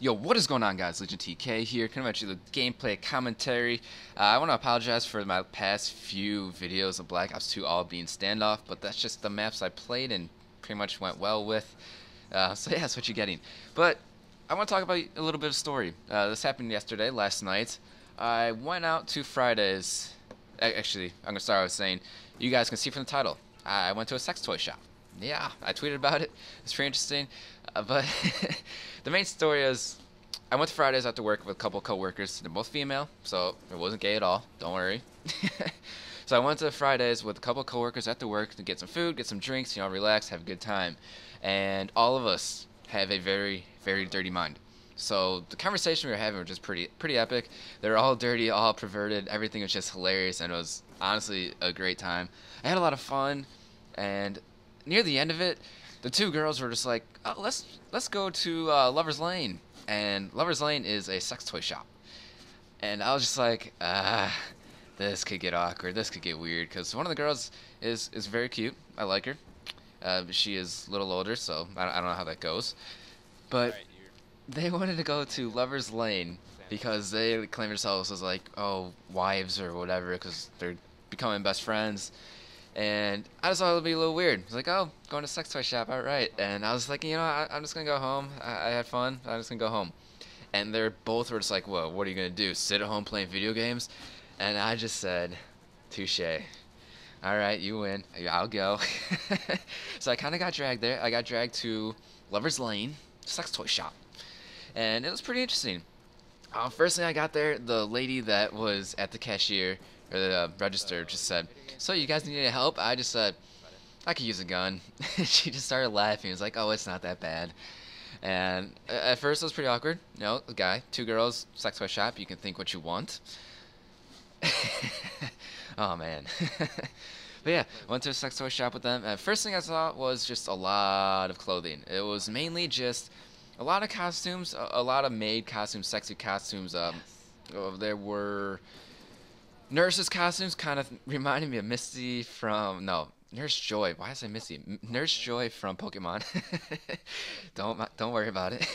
Yo, what is going on, guys? Legion TK here, coming at you with gameplay commentary. I want to apologize for my past few videos of Black Ops 2 all being standoff, but that's just the maps I played and pretty much went well with. So yeah, that's what you're getting. But I want to talk about a little bit of story. This happened yesterday, last night. I went out to Fridays. Actually, I'm gonna start with saying, you guys can see from the title, I went to a sex toy shop. Yeah, I tweeted about it. It's pretty interesting. But the main story is I went to Fridays after work with a couple coworkers. They're both female, so it wasn't gay at all. Don't worry. So I went to Fridays with a couple coworkers after work to get some food, get some drinks, relax, have a good time. And all of us have a very, very dirty mind. So the conversation we were having was just pretty epic. They were all dirty, all perverted. Everything was just hilarious, and it was honestly a great time. I had a lot of fun, and near the end of it, the two girls were just like, oh, let's go to Lover's Lane, and Lover's Lane is a sex toy shop, and I was just like, this could get awkward, this could get weird, because one of the girls is very cute. I like her. She is a little older, so I don't know how that goes, but they wanted to go to Lover's Lane because they claim themselves as like, oh, wives or whatever, because they're becoming best friends. And I just thought it would be a little weird. I was like, oh, going to sex toy shop, all right. And I was like, I'm just gonna go home. I had fun. I'm just gonna go home. And they're both were just like, whoa, what are you gonna do? Sit at home playing video games? And I just said, touche. All right, you win. I'll go. So I kind of got dragged there. I got dragged to Lover's Lane, sex toy shop, and it was pretty interesting. First thing I got there, the lady that was at the cashier or the register just said, "So you guys need any help?" I just said, "I could use a gun." She just started laughing. It was like, "Oh, it's not that bad." And at first it was pretty awkward. A guy, two girls, sex toy shop. You can think what you want. Oh man. But yeah, went to a sex toy shop with them. First thing I saw was just a lot of clothing. It was mainly just a lot of costumes, a lot of made costumes, sexy costumes. There were nurses' costumes, kind of reminded me of Misty from no Nurse Joy. Why did I say Misty? Nurse Joy from Pokemon. Don't worry about it.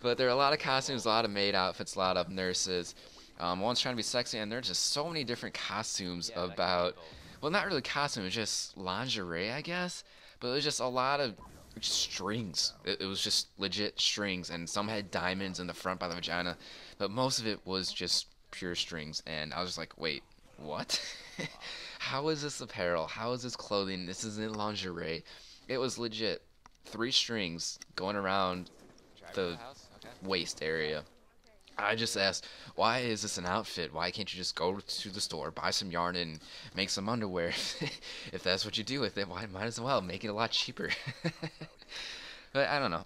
But there are a lot of costumes, a lot of maid outfits, a lot of nurses. One's trying to be sexy, and there's just so many different costumes about. Well, not really costumes, just lingerie, I guess. But it was just a lot of strings. It was just legit strings, and some had diamonds in the front by the vagina, but most of it was just pure strings. And I was just like, wait, what? How is this apparel? How is this clothing? This isn't lingerie. It was legit three strings going around the waist area. I just asked, why is this an outfit? Why can't you just go to the store, buy some yarn, and make some underwear? If that's what you do with it, why might as well make it a lot cheaper. But I don't know.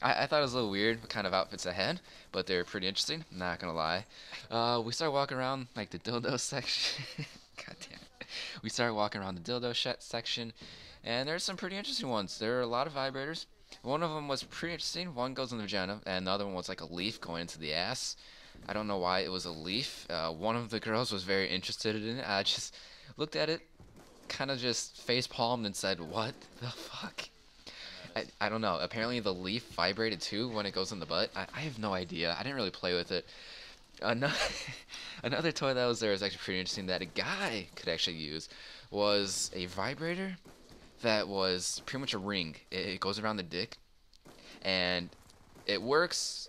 I thought it was a little weird what kind of outfits I had, but they were pretty interesting, not gonna lie. We started walking around like the dildo section. God damn it. We started walking around the dildo section, and there's some pretty interesting ones. There are a lot of vibrators. One of them was pretty interesting. One goes in the vagina, and the other one was like a leaf going into the ass. I don't know why it was a leaf. One of the girls was very interested in it. I just looked at it, kind of just face palmed and said, "What the fuck?" I don't know. Apparently the leaf vibrated too when it goes in the butt. I have no idea. I didn't really play with it. Another, another toy that was there was actually pretty interesting that a guy could actually use was a vibrator that was pretty much a ring. It goes around the dick, and it works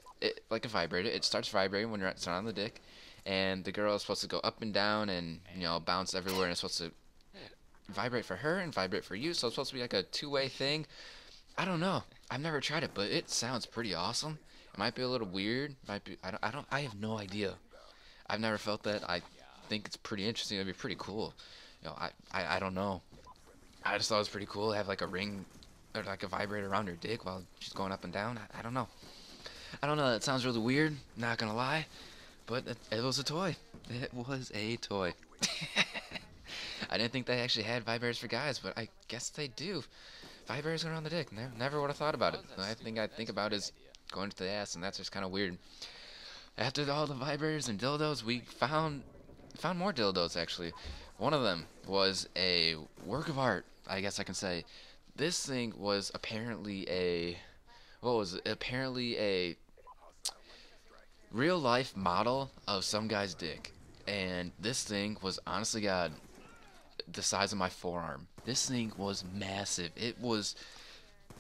like a vibrator. It starts vibrating when it's on the dick, and the girl is supposed to go up and down and bounce everywhere, and it's supposed to vibrate for her and vibrate for you. So it's supposed to be like a two-way thing. I don't know. I've never tried it, but it sounds pretty awesome. It might be a little weird. Might be. I have no idea. I've never felt that. I think it's pretty interesting. It'd be pretty cool. I don't know. I just thought it was pretty cool to have like a ring or like a vibrator around her dick while she's going up and down. I don't know. I don't know. That sounds really weird. Not gonna lie, but it was a toy. It was a toy. I didn't think they actually had vibrators for guys, but I guess they do. Vibrators around the dick. Never would have thought about it. The thing I think about is going to the ass, and that's just kind of weird. After all the vibrators and dildos, we found more dildos actually. One of them was a work of art, I guess I can say. This thing was apparently a what was it? Apparently a real life model of some guy's dick. And this thing was, honestly, God, the size of my forearm. This thing was massive. It was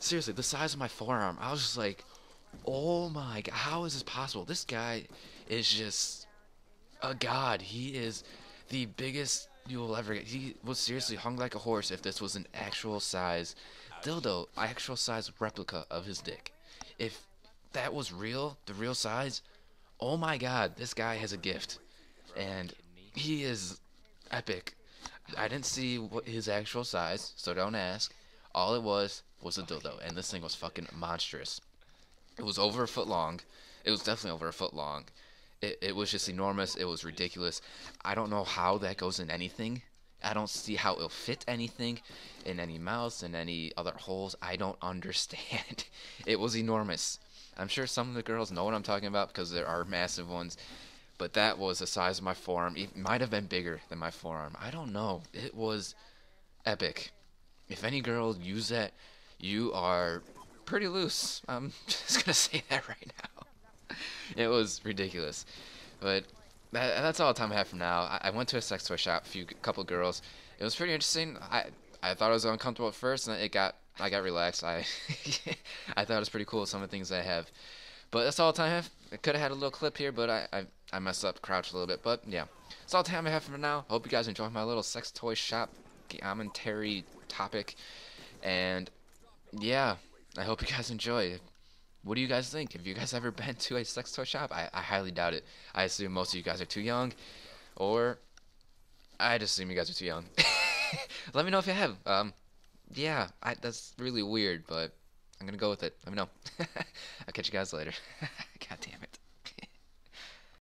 seriously the size of my forearm. I was just like, oh my god, how is this possible? This guy is just a god. He is the biggest you will ever get. He was seriously hung like a horse if this was an actual size dildo, actual size replica of his dick. If that was real, the real size, oh my god, this guy has a gift. And he is epic. I didn't see what his actual size, so don't ask. All it was a dildo, and this thing was fucking monstrous. It was over a foot long. It was definitely over a foot long. It was just enormous. It was ridiculous. I don't know how that goes in anything. I don't see how it'll fit anything in any mouths and any other holes. I don't understand. It was enormous. I'm sure some of the girls know what I'm talking about because there are massive ones, but that was the size of my forearm. It might have been bigger than my forearm. I don't know. It was epic. If any girl use that, you are pretty loose. I'm just gonna say that right now. It was ridiculous, but that's all the time I have for now. I went to a sex toy shop, couple girls. It was pretty interesting. I thought I was uncomfortable at first, and I got relaxed. I thought it was pretty cool some of the things I have. But that's all the time I have. I could have had a little clip here, but I messed up, crouched a little bit. But yeah, that's all the time I have for now. Hope you guys enjoyed my little sex toy shop commentary topic. And yeah, I hope you guys enjoy. What do you guys think? Have you guys ever been to a sex toy shop? I highly doubt it. I assume most of you guys are too young, or I just assume you guys are too young. Let me know if you have. Yeah, that's really weird, but I'm gonna go with it. Let me know. I'll catch you guys later.